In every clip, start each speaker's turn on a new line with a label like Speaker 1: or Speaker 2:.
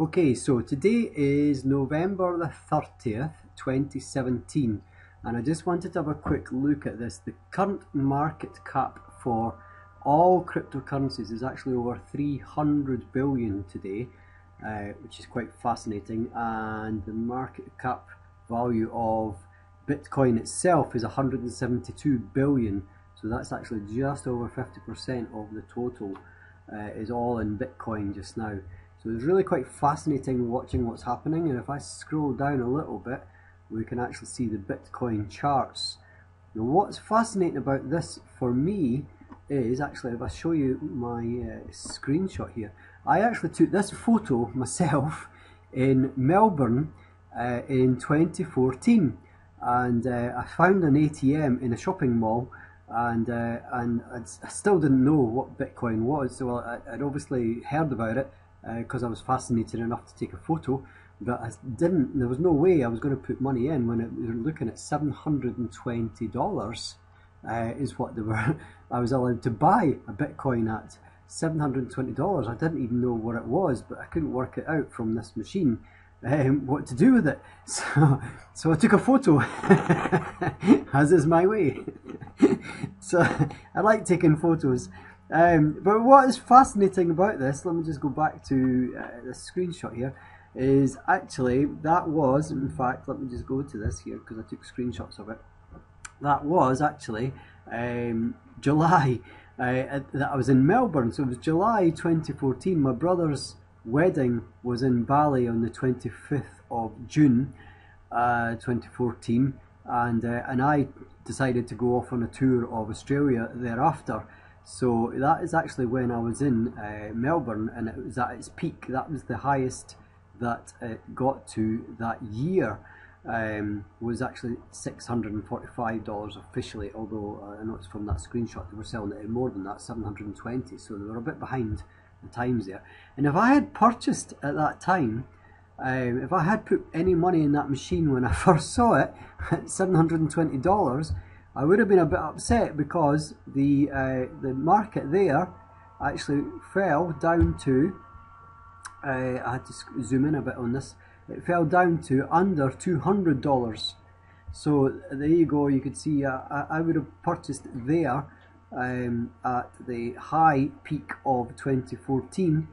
Speaker 1: Okay, so today is November the 30th, 2017, and I just wanted to have a quick look at this. The current market cap for all cryptocurrencies is actually over 300 billion today, which is quite fascinating, and the market cap value of Bitcoin itself is 172 billion, so that's actually just over 50% of the total is all in Bitcoin just now. So it's really quite fascinating watching what's happening, and if I scroll down a little bit, we can actually see the Bitcoin charts. Now what's fascinating about this for me is, actually if I show you my screenshot here, I actually took this photo myself in Melbourne in 2014, and I found an ATM in a shopping mall, and I still didn't know what Bitcoin was, so I'd obviously heard about it because I was fascinated enough to take a photo, but there was no way I was going to put money in when we were looking at $720 is what I was allowed to buy a Bitcoin at. $720. I didn't even know what it was, but I couldn't work it out from this machine what to do with it. So I took a photo, as is my way. So I like taking photos. But what is fascinating about this, let me just go back to this screenshot here, is actually that was, in fact, let me just go to this here because I took screenshots of it. That was actually July that I was in Melbourne, so it was July 2014. My brother's wedding was in Bali on the 25th of June 2014, and I decided to go off on a tour of Australia thereafter. So that is actually when I was in Melbourne, and it was at its peak. That was the highest that it got to that year, was actually $645 officially, although I know it's from that screenshot they were selling it in more than that, 720, so they were a bit behind the times there. And if I had purchased at that time, if I had put any money in that machine when I first saw it at $720, I would have been a bit upset, because the market there actually fell down to, I had to zoom in a bit on this, it fell down to under $200. So there you go, you could see I would have purchased there at the high peak of 2014,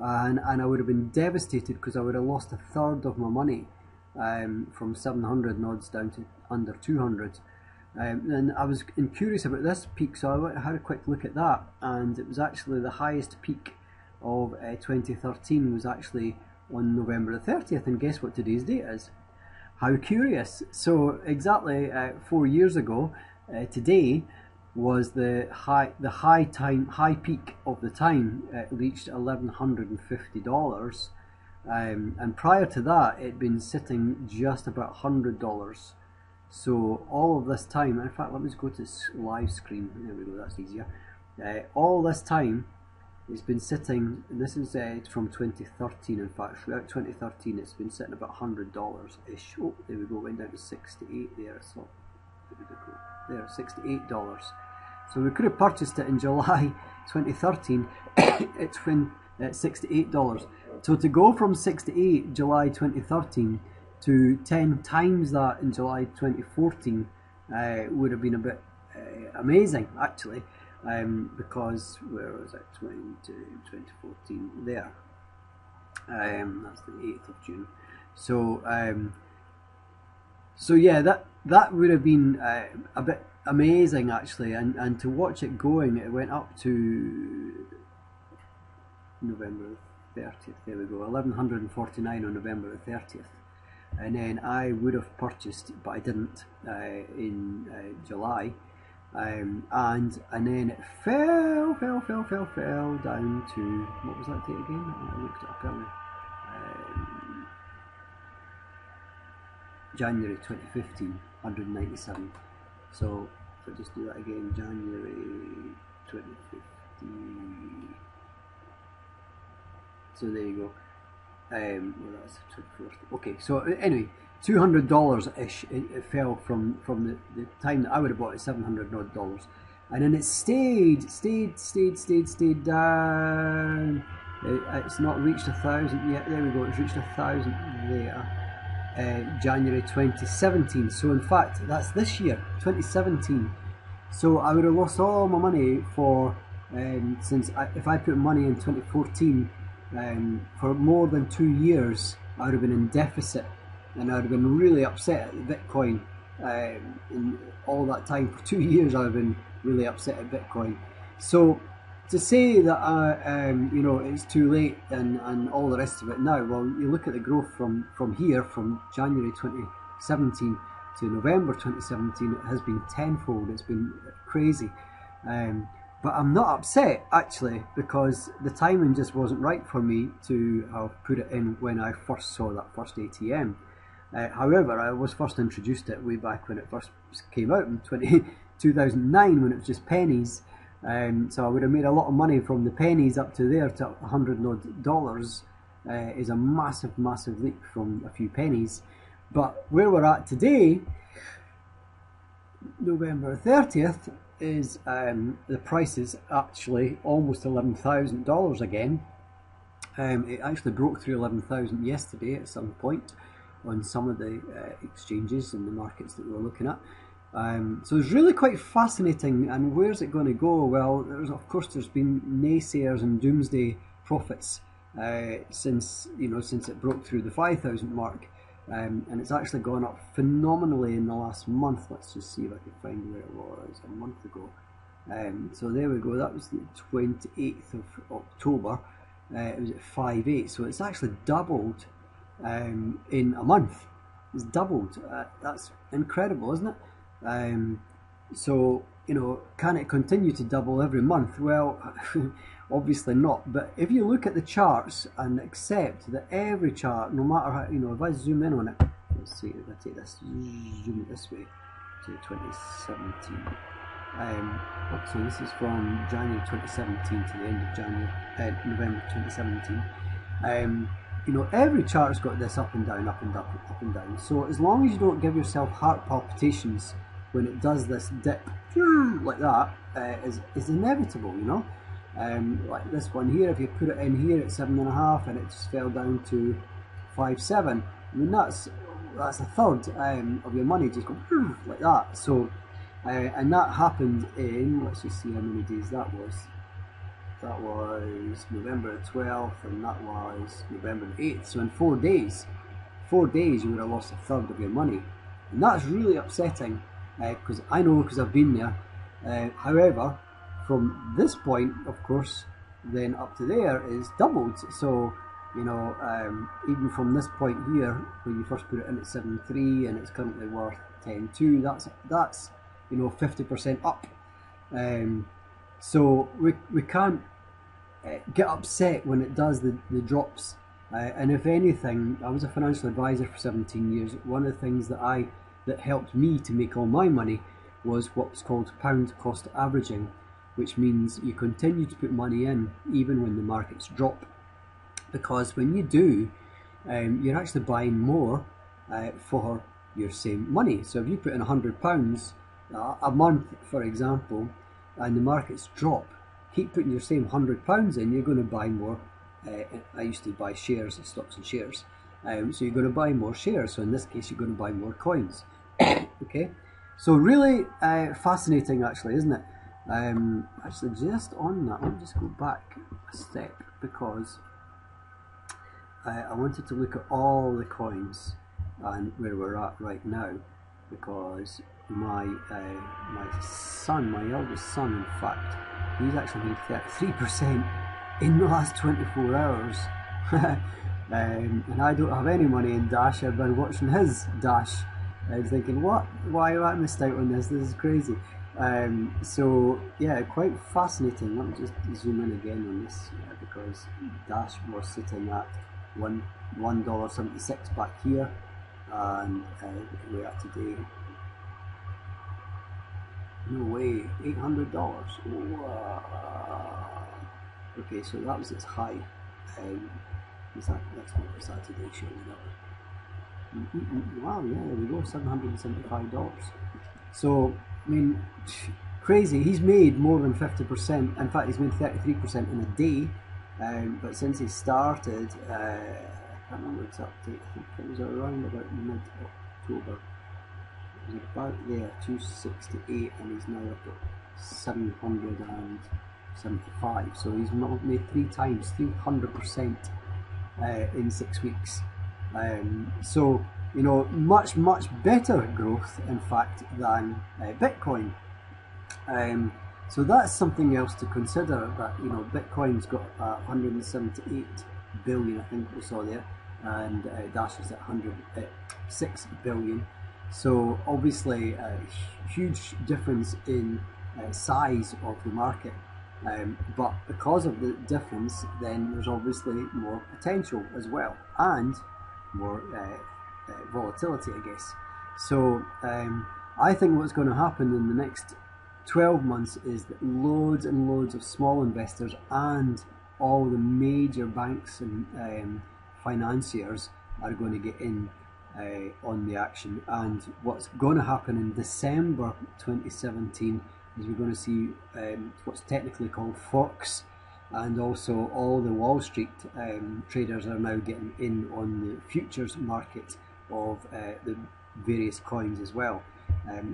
Speaker 1: and I would have been devastated because I would have lost a third of my money, from 700 nods down to under 200. And I was curious about this peak, so I had a quick look at that, and it was actually the highest peak of 2013 was actually on November the 30th, and guess what today's date is? How curious. So exactly 4 years ago today was the high peak of the time. It reached $1,150, and prior to that it'd been sitting just about $100. So all of this time, in fact, let me just go to this live screen. There we go, that's easier. All this time, it's been sitting, and this is from 2013, in fact, throughout 2013, it's been sitting about $100-ish. Oh, there we go, went down to 68 there, so there, $68. So we could have purchased it in July 2013, it's been at $68. So to go from 68 July 2013 to 10 times that in July 2014 would have been a bit amazing, actually, because where was it, 2014 there, that's the 8th of June. So so yeah, that would have been a bit amazing, actually, and to watch it going, it went up to November 30th, there we go, 1149 on November the 30th. And then I would have purchased, but I didn't, in July, and then it fell down to, what was that date again? I looked it up earlier. January 2015, 197. So if I just do that again, January 2015. So there you go. Well, that's 24th. Okay, so anyway, $200-ish it fell from the time that I would have bought it, $700 odd, and then it stayed down It's not reached 1,000 yet. There we go. It's reached 1,000 there. January 2017. So in fact, that's this year, 2017. So I would have lost all my money for if I put money in 2014 for more than 2 years, I would have been in deficit, and I would have been really upset at Bitcoin. In all that time, for 2 years, I've been really upset at Bitcoin. So to say that you know, it's too late and all the rest of it now, well, you look at the growth from here, from January 2017 to November 2017, it has been tenfold. It's been crazy. But I'm not upset, actually, because the timing just wasn't right for me to have put it in when I first saw that first ATM. However, I was first introduced to it way back when it first came out in 2009, when it was just pennies. So I would have made a lot of money from the pennies up to there to $100 odd. Is a massive, massive leap from a few pennies. But where we're at today, November 30th, is the price is actually almost $11,000 again. It actually broke through 11,000 yesterday at some point on some of the exchanges and the markets that we were looking at. So it's really quite fascinating. And where's it going to go? Well, there's been naysayers and doomsday prophets since it broke through the 5,000 mark, and it's actually gone up phenomenally in the last month. Let's just see if I can find where it was a month ago. So there we go. That was the 28th of October. It was at 5.8, so it's actually doubled in a month. It's doubled. That's incredible, isn't it? So, you know, can it continue to double every month? Well, obviously not. But if you look at the charts and accept that every chart, no matter how, you know, if I zoom in on it, let's see, if I take this, zoom it this way to 2017. So this is from January 2017 to the end of November 2017. You know, every chart's got this up and down, up and up, up and down. So as long as you don't give yourself heart palpitations when it does this dip like that, is inevitable, you know. Like this one here, if you put it in here at 7.5 and it just fell down to 5.7, I mean that's a third of your money just going like that. So and that happened in, let's just see how many days that was. That was November 12th, and that was November 8th. So in 4 days, you would have lost a third of your money, and that's really upsetting. Because I know, because I've been there. However, from this point, of course, then up to there is doubled. So, you know, even from this point here, when you first put it in at 7.3 and it's currently worth 10.2, that's you know, 50% up. So we can't get upset when it does the drops. And if anything, I was a financial advisor for 17 years. One of the things that helped me to make all my money was what's called pound cost averaging, which means you continue to put money in even when the markets drop, because when you do, you're actually buying more for your same money. So if you put in £100 a month, for example, and the markets drop, keep putting your same £100 in, you're going to buy more. I used to buy shares, stocks and shares. So you're going to buy more shares. So in this case, you're going to buy more coins. Okay, so really fascinating, actually, isn't it? Actually, just on that, let me just go back a step, because I wanted to look at all the coins and where we're at right now, because my son, my eldest son, in fact, he's actually made 33% in the last 24 hours. And I don't have any money in Dash. I've been watching his Dash. I was thinking, why have I missed out on this? This is crazy. So yeah, quite fascinating. Let me just zoom in again on this, because Dash was sitting at $1.76 back here, and we're at today. No way, $800. Okay, so that was its high. That's not today showing that. Wow, yeah, there we go, $775. So, I mean, crazy. He's made more than 50%. In fact, he's made 33% in a day. But since he started, I can't remember its update, I think it was around about mid-October. It was about there, 268, and he's now up at 775. So he's made 3 times, 300% in 6 weeks. So, you know, much better growth, in fact, than Bitcoin. So that's something else to consider, that, you know, Bitcoin's got 178 billion, I think we saw there, and Dash is at 106 billion. So obviously a huge difference in size of the market. But because of the difference, then there's obviously more potential as well, and more volatility, I guess. So I think what's going to happen in the next 12 months is that loads and loads of small investors and all the major banks and financiers are going to get in on the action. And what's going to happen in December 2017 is we're going to see what's technically called forks, and also all the Wall Street traders are now getting in on the futures market of the various coins as well.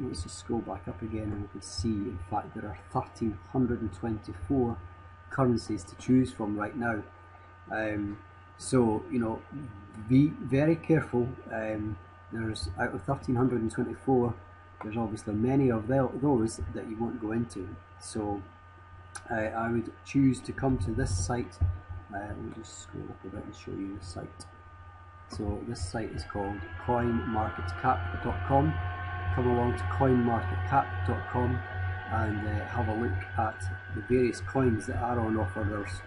Speaker 1: Let's just scroll back up again, and we can see, in fact, there are 1,324 currencies to choose from right now. So, you know, be very careful. There's, out of 1,324, there's obviously many of those that you won't go into. So I would choose to come to this site. Let me just scroll up a bit and show you the site. So this site is called coinmarketcap.com. Come along to coinmarketcap.com and have a look at the various coins that are on offer. There's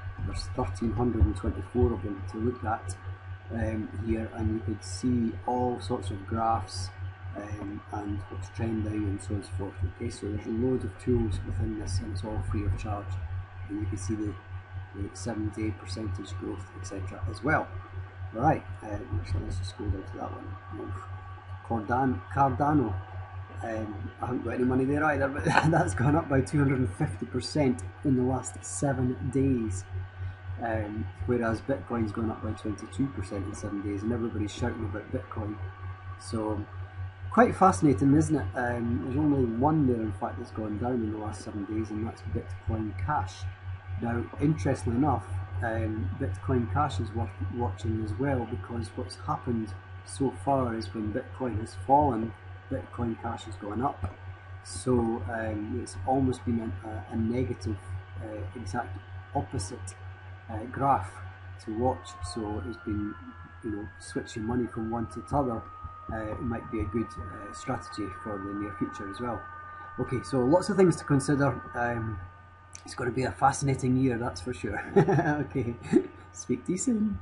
Speaker 1: 1,324 of them to look at here, and you could see all sorts of graphs and what's trending and so on and so forth. Okay, so there's loads of tools within this, and it's all free of charge, and you can see the 7-day percentage growth, etc. as well. Right, actually let's just go down to that one. Cardano. I haven't got any money there either, but that's gone up by 250% in the last 7 days. Whereas Bitcoin's gone up by 22% in 7 days, and everybody's shouting about Bitcoin. So quite fascinating, isn't it? There's only one there, in fact, that's gone down in the last 7 days, and that's Bitcoin Cash. Now, interestingly enough, Bitcoin Cash is worth watching as well, because what's happened so far is when Bitcoin has fallen, Bitcoin Cash has gone up. So it's almost been a negative, exact opposite graph to watch. So it's been, you know, switching money from one to the other. It might be a good strategy for the near future as well. Okay, so lots of things to consider. It's going to be a fascinating year, that's for sure. Okay, speak to you soon.